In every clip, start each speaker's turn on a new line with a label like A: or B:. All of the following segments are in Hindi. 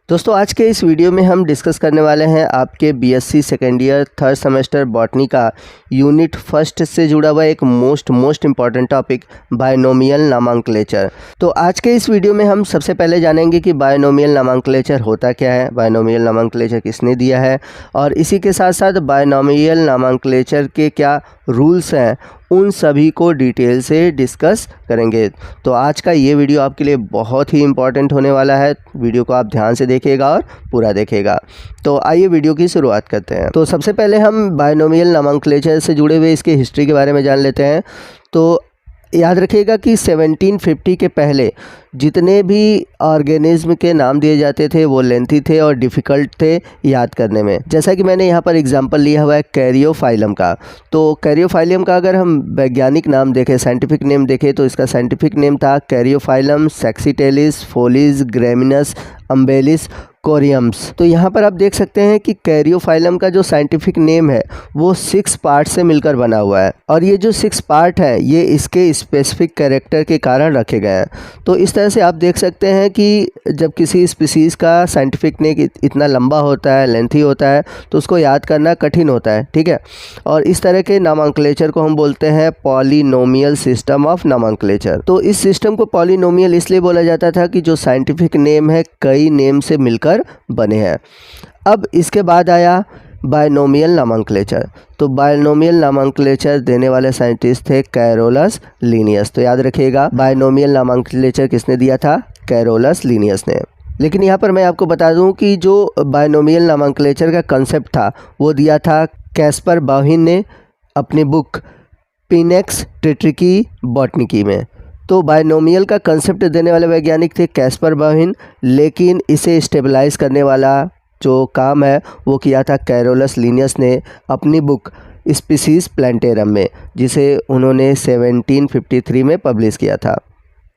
A: दोस्तों आज के इस वीडियो में हम डिस्कस करने वाले हैं आपके BSc second year third semester botany का यूनिट फर्स्ट से जुड़ा हुआ एक मोस्ट इम्पॉर्टेंट टॉपिक बायनोमियल नामैंक्लेचर। तो आज के इस वीडियो में हम सबसे पहले जानेंगे कि बायनोमियल नामैंक्लेचर होता क्या है, बायनोमियल नामैंक्लेचर किसने दिया है, और इसी के साथ साथ बायनोमियल नामैंक्लेचर के क्या रूल्स हैं उन सभी को डिटेल से डिस्कस करेंगे। तो आज का ये वीडियो आपके लिए बहुत ही इम्पॉर्टेंट होने वाला है। वीडियो को आप ध्यान से देखिएगा और पूरा देखिएगा। तो आइए वीडियो की शुरुआत करते हैं। तो सबसे पहले हम बायनोमियल नामैंक्लेचर से जुड़े हुए इसके हिस्ट्री के बारे में जान लेते हैं। तो याद रखिएगा कि 1750 के पहले जितने भी ऑर्गेनिज्म के नाम दिए जाते थे वो लेंथी थे और डिफ़िकल्ट थे याद करने में। जैसा कि मैंने यहाँ पर एग्जांपल लिया हुआ है कैरियोफाइलम का। तो कैरियोफाइलम का अगर हम वैज्ञानिक नाम देखें, साइंटिफिक नेम देखें, तो इसका साइंटिफिक नेम था कैरियोफाइलम सैक्सीटेलिस फोलिस ग्रेमिनस अम्बेलिस कोरियम्स। तो यहाँ पर आप देख सकते हैं कि कैरियोफाइलम का जो साइंटिफिक नेम है वो 6 पार्ट से मिलकर बना हुआ है, और ये जो 6 पार्ट हैं ये इसके स्पेसिफिक कैरेक्टर के कारण रखे गए हैं। तो इस तरह से आप देख सकते हैं कि जब किसी स्पीसीज़ का साइंटिफिक नेम इतना लंबा होता है, लेंथी होता है, तो उसको याद करना कठिन होता है, ठीक है। और इस तरह के नामैंक्लेचर को हम बोलते हैं पॉलिनोमियल सिस्टम ऑफ नामैंक्लेचर। तो इस सिस्टम को पॉलिनोमियल इसलिए बोला जाता था कि जो साइंटिफिक नेम है कई नेम से मिलकर बने हैं। अब इसके बाद आया बायनोमियल नामैंक्लेचर। तो बायनोमियल नामैंक्लेचर देने वाले साइंटिस्ट थे कैरोलस लीनियस। तो याद रखिएगा बायनोमियल नामैंक्लेचर किसने दिया था? कैरोलस लीनियस ने। लेकिन यहाँ पर मैं आपको बता दूँ कि जो बायनोमियल नामैंक्लेचर का कंसेप्ट था वो दिया था कैस्पर बाउहिन ने अपनी बुक पिनेक्स टेट्रिकी बॉटनिकी में। तो बायनोमियल का कंसेप्ट देने वाले वैज्ञानिक थे कैस्पर बाउहिन, लेकिन इसे स्टेबलाइज करने वाला जो काम है वो किया था कैरोलस लीनियस ने अपनी बुक स्पीसीज प्लांटेरम में, जिसे उन्होंने 1753 में पब्लिश किया था।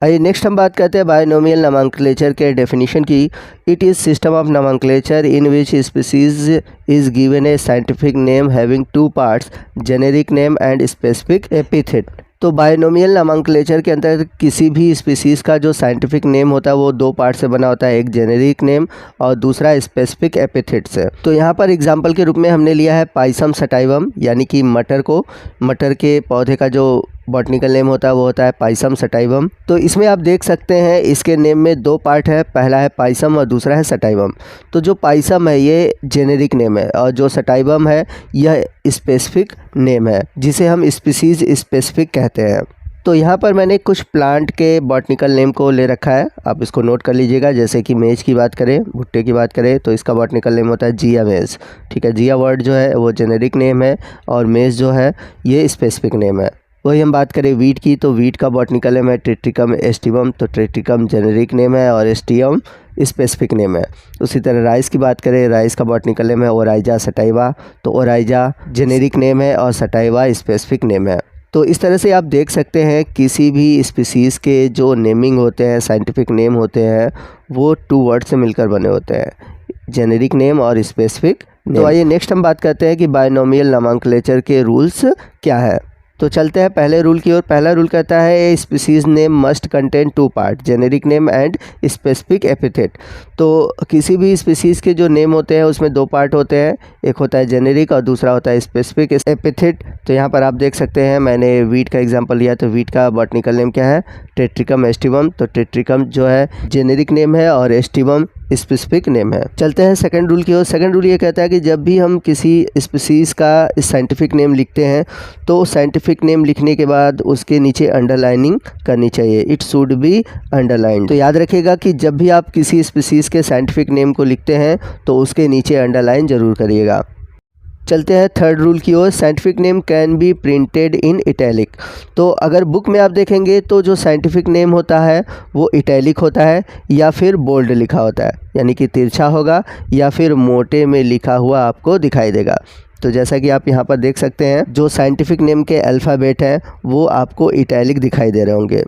A: आइए नेक्स्ट हम बात करते हैं बायनोमियल नामैंक्लेचर के डेफिनेशन की। It is system of nomenclature in which species is given a scientific name having 2 parts, generic name and specific epithet. तो बायनोमियल नामैंक्लेचर के अंतर्गत किसी भी स्पीसीज़ का जो साइंटिफिक नेम होता है वो 2 पार्ट से बना होता है, एक जेनेरिक नेम और दूसरा स्पेसिफिक एपिथेट से। तो यहाँ पर एग्जांपल के रूप में हमने लिया है पाइसम सटाइवम, यानी कि मटर को, मटर के पौधे का जो बॉटनिकल नेम होता है वो होता है पाइसम सटाइवम। तो इसमें आप देख सकते हैं इसके नेम में 2 पार्ट है, पहला है पाइसम और दूसरा है सटाइवम। तो जो पाइसम है ये जेनेरिक नेम है और जो सटाइवम है यह स्पेसिफिक नेम है, जिसे हम स्पीसीज स्पेसिफिक कहते हैं। तो यहाँ पर मैंने कुछ प्लांट के बॉटनिकल नेम को ले रखा है, आप इसको नोट कर लीजिएगा। जैसे कि मेज की बात करें, भुट्टे की बात करें, तो इसका बॉटनिकल नेम होता है जिया मेज, ठीक है। जिया वर्ड जो है वो जेनेरिक नेम है और मेज जो है ये स्पेसिफिक नेम है। वही हम बात करें वीट की, तो वीट का बॉटनिकल नेम है ट्रिटिकम एस्टिवम। तो ट्रिटिकम जेनेरिक नेम है और एस्टियम स्पेसिफिक नेम है। उसी तरह राइस की बात करें, राइस का बॉटनिकल नेम है ओराइजा सटाइवा। तो ओराइजा जेनेरिक नेम है और सटाइवा स्पेसिफिक नेम है। तो इस तरह से आप देख सकते हैं किसी भी स्पीसीज़ के जो नेमिंग होते हैं, साइंटिफिक नेम होते हैं, वो 2 वर्ड से मिलकर बने होते हैं, जेनेरिक नेम और स्पेसिफिक नेम। तो आइए नेक्स्ट हम बात करते हैं कि बायनोमियल नामैंक्लेचर के रूल्स क्या है। तो चलते हैं पहले रूल की ओर। पहला रूल कहता है a species name must contain 2 part, generic name and specific epithet. तो किसी भी स्पीसीज़ के जो नेम होते हैं उसमें 2 पार्ट होते हैं, एक होता है जेनेरिक और दूसरा होता है स्पेसिफिक एपिथेट। तो यहाँ पर आप देख सकते हैं मैंने वीट का एग्जांपल लिया, तो वीट का बॉटनिकल नेम क्या है? टेट्रिकम एस्टिवम। तो टेट्रिकम जो है जेनेरिक नेम है और एस्टिवम स्पेसिफिक नेम है। चलते हैं सेकंड रूल की ओर। सेकंड रूल ये कहता है कि जब भी हम किसी स्पीसीज़ का साइंटिफिक नेम लिखते हैं तो साइंटिफिक नेम लिखने के बाद उसके नीचे अंडरलाइनिंग करनी चाहिए, इट शुड बी अंडरलाइंड। तो याद रखिएगा कि जब भी आप किसी स्पीसीज़ के साइंटिफिक नेम को लिखते हैं तो उसके नीचे अंडरलाइन ज़रूर करिएगा। चलते हैं थर्ड रूल की ओर। Scientific name can be printed in italic. तो अगर बुक में आप देखेंगे तो जो साइंटिफिक नेम होता है वो इटैलिक होता है या फिर बोल्ड लिखा होता है, यानी कि तिरछा होगा या फिर मोटे में लिखा हुआ आपको दिखाई देगा। तो जैसा कि आप यहाँ पर देख सकते हैं जो साइंटिफिक नेम के अल्फ़ाबेट हैं वो आपको इटैलिक दिखाई दे रहे होंगे।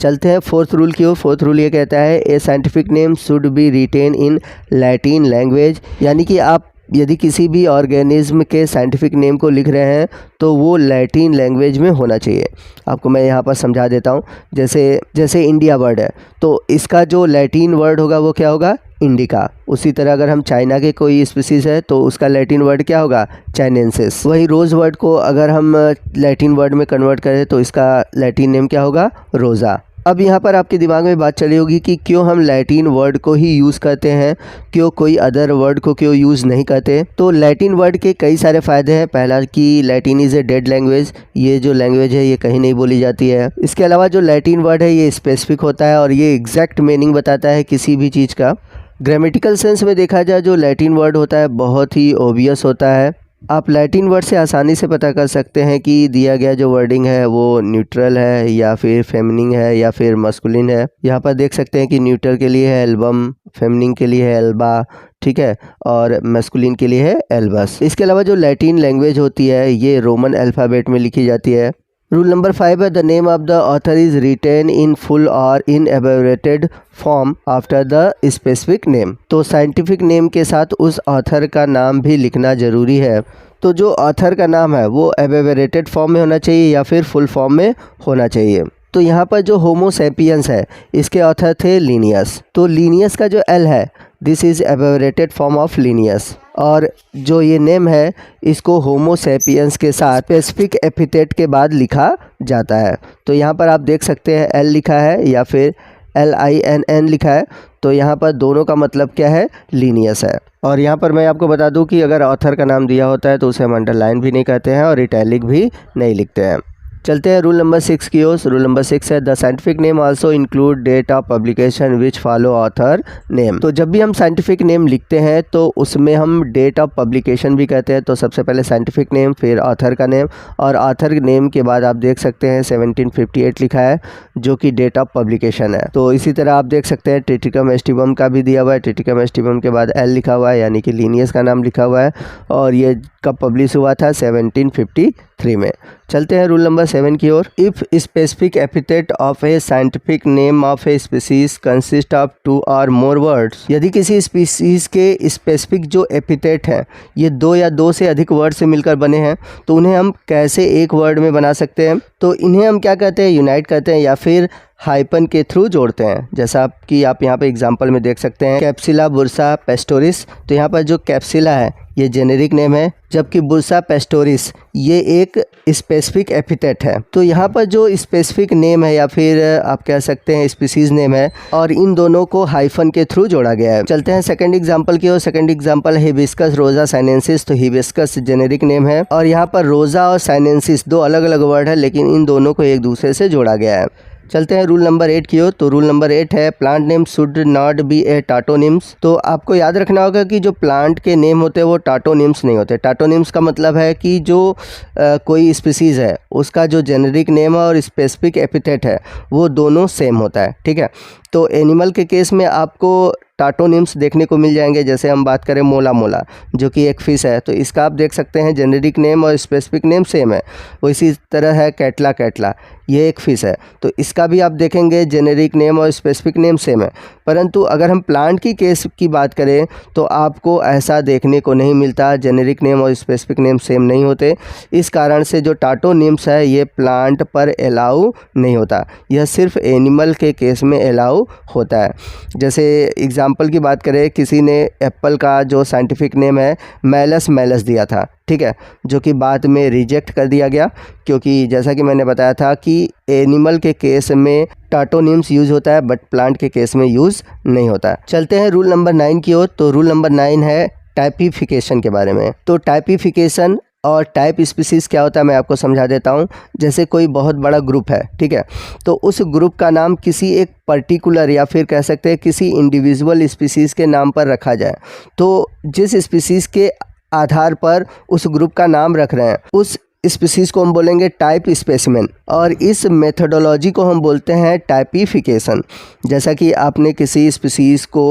A: चलते हैं फोर्थ रूल की ओर। फोर्थ रूल ये कहता है a scientific name should be written in Latin language, यानी कि आप यदि किसी भी ऑर्गेनिज्म के साइंटिफिक नेम को लिख रहे हैं तो वो लैटिन लैंग्वेज में होना चाहिए। आपको मैं यहाँ पर समझा देता हूँ। जैसे इंडिया वर्ड है तो इसका जो लैटिन वर्ड होगा वो क्या होगा, इंडिका। उसी तरह अगर हम चाइना के कोई स्पीसीज़ है तो उसका लैटिन वर्ड क्या होगा, चाइनेंसिस। वही रोज़ वर्ड को अगर हम लैटिन वर्ड में कन्वर्ट करें तो इसका लैटिन नेम क्या होगा, रोज़ा। अब यहाँ पर आपके दिमाग में बात चली होगी कि क्यों हम लैटिन वर्ड को ही यूज़ करते हैं, क्यों कोई अदर वर्ड को क्यों यूज़ नहीं करते। तो लैटिन वर्ड के कई सारे फ़ायदे हैं। पहला कि Latin is a dead language, ये जो लैंग्वेज है ये कहीं नहीं बोली जाती है। इसके अलावा जो लैटिन वर्ड है ये स्पेसिफिक होता है और ये एग्जैक्ट मीनिंग बताता है किसी भी चीज़ का। ग्रामेटिकल सेंस में देखा जाए जो लैटिन वर्ड होता है बहुत ही ओबियस होता है। आप लैटिन वर्ड से आसानी से पता कर सकते हैं कि दिया गया जो वर्डिंग है वो न्यूट्रल है या फिर फेमिनिन है या फिर मस्कुलिन है। यहाँ पर देख सकते हैं कि न्यूट्रल के लिए है एल्बम, फेमिनिन के लिए है एल्बा, ठीक है, और मस्कुलिन के लिए है एल्बस। इसके अलावा जो लैटिन लैंग्वेज होती है ये रोमन अल्फ़ाबेट में लिखी जाती है। रूल नंबर 5 है the name of the author is written in full और in abbreviated form after the specific name. तो साइंटिफिक नेम के साथ उस ऑथर का नाम भी लिखना ज़रूरी है। तो जो ऑथर का नाम है वो एबरेटेड फॉर्म में होना चाहिए या फिर फुल फॉर्म में होना चाहिए। तो यहाँ पर जो होमो सैपियंस है इसके ऑथर थे लिनियस। तो लिनियस का जो एल है this is abbreviated form of Linnaeus. और जो ये नेम है इसको होमो सैपियंस के साथ स्पेसिफिक एपिथेट के बाद लिखा जाता है। तो यहाँ पर आप देख सकते हैं एल लिखा है या फिर LINN लिखा है। तो यहाँ पर दोनों का मतलब क्या है, लीनियस है। और यहाँ पर मैं आपको बता दूँ कि अगर ऑथर का नाम दिया होता है तो उसे हम अंडरलाइन भी नहीं करते हैं और इटैलिक भी नहीं लिखते हैं। चलते हैं रूल नंबर 6 की ओर। रूल नंबर 6 है the scientific name also include date of publication which follow author name. तो जब भी हम साइंटिफिक नेम लिखते हैं तो उसमें हम डेट ऑफ पब्लिकेशन भी कहते हैं। तो सबसे पहले साइंटिफिक नेम, फिर ऑथर का नेम, और ऑथर नेम के बाद आप देख सकते हैं 1758 लिखा है जो कि डेट ऑफ पब्लिकेशन है। तो इसी तरह आप देख सकते हैं ट्रिटिकम एस्टिबम का भी दिया हुआ है। ट्रिटिकम एस्टिबम के बाद एल लिखा हुआ है यानी कि लीनियस का नाम लिखा हुआ है और ये कब पब्लिश हुआ था, 1753 में। चलते हैं रूल नंबर 7 की ओर। If specific epithet of a scientific name of a species consist of 2 और मोर वर्ड्स। यदि किसी स्पीसीज के स्पेसिफिक जो एपिथेट हैं ये 2 या 2 से अधिक वर्ड से मिलकर बने हैं तो उन्हें हम कैसे एक वर्ड में बना सकते हैं। तो इन्हें हम क्या कहते हैं, यूनाइट करते हैं या फिर हाइपन के थ्रू जोड़ते हैं। जैसा कि आप यहाँ पे एग्जांपल में देख सकते हैं कैप्सिला बुर्सा पेस्टोरिस। तो यहाँ पर जो कैप्सिला है ये जेनेरिक नेम है जबकि बुर्सा पेस्टोरिस ये एक स्पेसिफिक एपिथेट है। तो यहाँ पर जो स्पेसिफिक नेम है या फिर आप कह सकते हैं स्पीसीज नेम है और इन दोनों को हाइफन के थ्रू जोड़ा गया है। चलते हैं सेकंड एग्जांपल की ओर। सेकंड एग्जांपल हिबिस्कस रोजा साइनेंसिस। तो हिबिस्कस जेनेरिक नेम है और यहाँ पर रोजा और साइनेंसिस 2 अलग अलग वर्ड है लेकिन इन दोनों को एक दूसरे से जोड़ा गया है। चलते हैं रूल नंबर 8 की ओर। तो रूल नंबर 8 है plant name should not be a tautonyms. तो आपको याद रखना होगा कि जो प्लांट के नेम होते हैं वो टाटोनिम्स नहीं होते। टाटोनिम्स का मतलब है कि जो कोई स्पीसीज़ है उसका जो जेनेरिक नेम है और स्पेसिफिक एपिथेट है वो दोनों सेम होता है, ठीक है। तो एनिमल के केस में आपको टाटोनिम्स देखने को मिल जाएंगे। जैसे हम बात करें मोला मोला जो कि एक फ़िश है तो इसका आप देख सकते हैं जेनेरिक नेम और स्पेसिफिक नेम सेम है। वो इसी तरह है कैटला कैटला, ये एक फ़िश है तो इसका भी आप देखेंगे जेनेरिक नेम और स्पेसिफिक नेम सेम है। परंतु अगर हम प्लांट की केस की बात करें तो आपको ऐसा देखने को नहीं मिलता, जेनेरिक नेम और स्पेसिफिक नेम सेम नहीं होते। इस कारण से जो टाटोनिम्स है ये प्लांट पर अलाउ नहीं होता, यह सिर्फ एनिमल के केस में अलाउ होता है। जैसे एग्जाम्पल की बात करें, किसी ने एप्पल का जो साइंटिफिक नेम है मैलस मैलस दिया था, ठीक है, जो कि बाद में रिजेक्ट कर दिया गया क्योंकि जैसा कि मैंने बताया था कि एनिमल के केस में टाटोनिम्स यूज़ होता है बट प्लांट के केस में यूज़ नहीं होता। चलते हैं रूल नंबर 9 की ओर। तो रूल नंबर 9 है टाइपिफिकेशन के बारे में। तो टाइपिफिकेशन और टाइप स्पीसीज़ क्या होता है मैं आपको समझा देता हूँ। जैसे कोई बहुत बड़ा ग्रुप है, ठीक है, तो उस ग्रुप का नाम किसी एक पर्टिकुलर या फिर कह सकते हैं किसी इंडिविजुअल स्पीसीज़ के नाम पर रखा जाए। तो जिस स्पीसीज़ के आधार पर उस ग्रुप का नाम रख रहे हैं उस स्पीसीज़ को हम बोलेंगे टाइप स्पेसिमेन और इस मेथडोलॉजी को हम बोलते हैं टाइपिफिकेशन। जैसा कि आपने किसी स्पीसीज़ को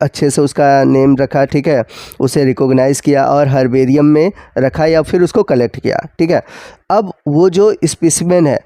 A: अच्छे से उसका नेम रखा, ठीक है, उसे रिकॉग्नाइज़ किया और हर्बेरियम में रखा या फिर उसको कलेक्ट किया, ठीक है। अब वो जो स्पेसिमेन है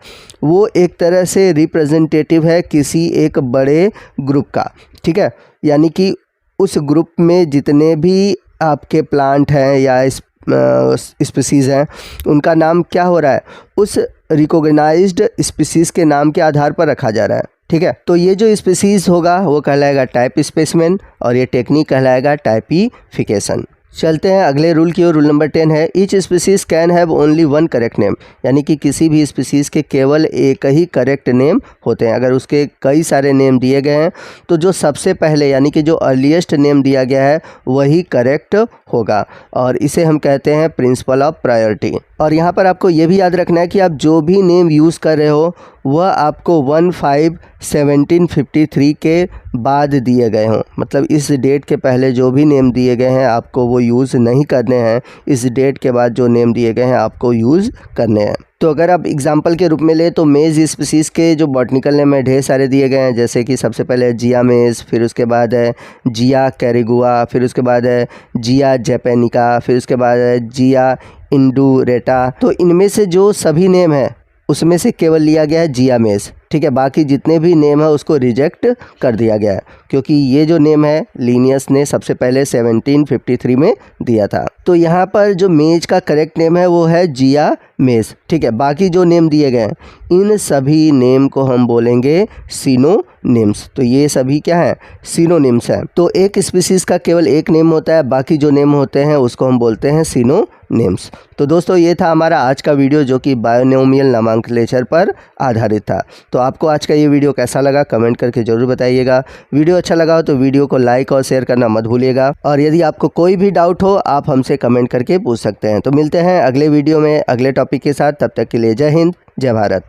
A: वो एक तरह से रिप्रेजेंटेटिव है किसी एक बड़े ग्रुप का, ठीक है, यानी कि उस ग्रुप में जितने भी आपके प्लांट हैं या स्पीसीज़ हैं उनका नाम क्या हो रहा है, उस रिकॉग्नाइज्ड स्पीसीज़ के नाम के आधार पर रखा जा रहा है। ठीक है, तो ये जो स्पीसीज़ होगा वो कहलाएगा टाइप स्पेसिमेन और ये टेक्निक कहलाएगा टाइपिफिकेशन। चलते हैं अगले रूल की ओर। रूल नंबर 10 है each species can have only one correct name, यानी कि किसी भी स्पीसीज़ के केवल एक ही करेक्ट नेम होते हैं। अगर उसके कई सारे नेम दिए गए हैं तो जो सबसे पहले यानी कि जो अर्लीस्ट नेम दिया गया है वही करेक्ट होगा, और इसे हम कहते हैं प्रिंसिपल ऑफ प्रायोरिटी। और यहाँ पर आपको ये भी याद रखना है कि आप जो भी नेम यूज़ कर रहे हो वह आपको 1/5/1753 के बाद दिए गए हों, मतलब इस डेट के पहले जो भी नेम दिए गए हैं आपको वो यूज़ नहीं करने हैं, इस डेट के बाद जो नेम दिए गए हैं आपको यूज़ करने हैं। तो अगर आप एग्जाम्पल के रूप में ले तो मेज़ स्पीसीज़ के जो बॉटनिकल नेम है ढेर सारे दिए गए हैं, जैसे कि सबसे पहले है जिया मेज़, फिर उसके बाद है जिया कैरिगुआ, फिर उसके बाद है जिया जैपेनिका, फिर उसके बाद है जिया इंडुरेटा। तो इनमें से जो सभी नेम है उसमें से केवल लिया गया है जिया मेज़। ठीक है, बाकी जितने भी नेम है उसको रिजेक्ट कर दिया गया है, क्योंकि ये जो नेम है लिनियस ने सबसे पहले 1753 में दिया था। तो यहाँ पर जो मेज का करेक्ट नेम है वो है जिया मेज़। ठीक है, बाकी जो नेम दिए गए हैं इन सभी नेम को हम बोलेंगे सिनोनिम्स। तो ये सभी क्या है, सिनोनिम्स हैं। तो एक स्पीसीज़ का केवल एक नेम होता है, बाकी जो नेम होते हैं उसको हम बोलते हैं सिनोनिम्स। तो दोस्तों ये था हमारा आज का वीडियो जो कि बायोनोमियल नामांकलेचर पर आधारित था। तो आपको आज का ये वीडियो कैसा लगा कमेंट करके ज़रूर बताइएगा। वीडियो अच्छा लगा हो तो वीडियो को लाइक और शेयर करना मत भूलिएगा, और यदि आपको कोई भी डाउट हो आप हमसे कमेंट करके पूछ सकते हैं। तो मिलते हैं अगले वीडियो में अगले टॉपिक के साथ, तब तक के लिए जय हिंद जय भारत।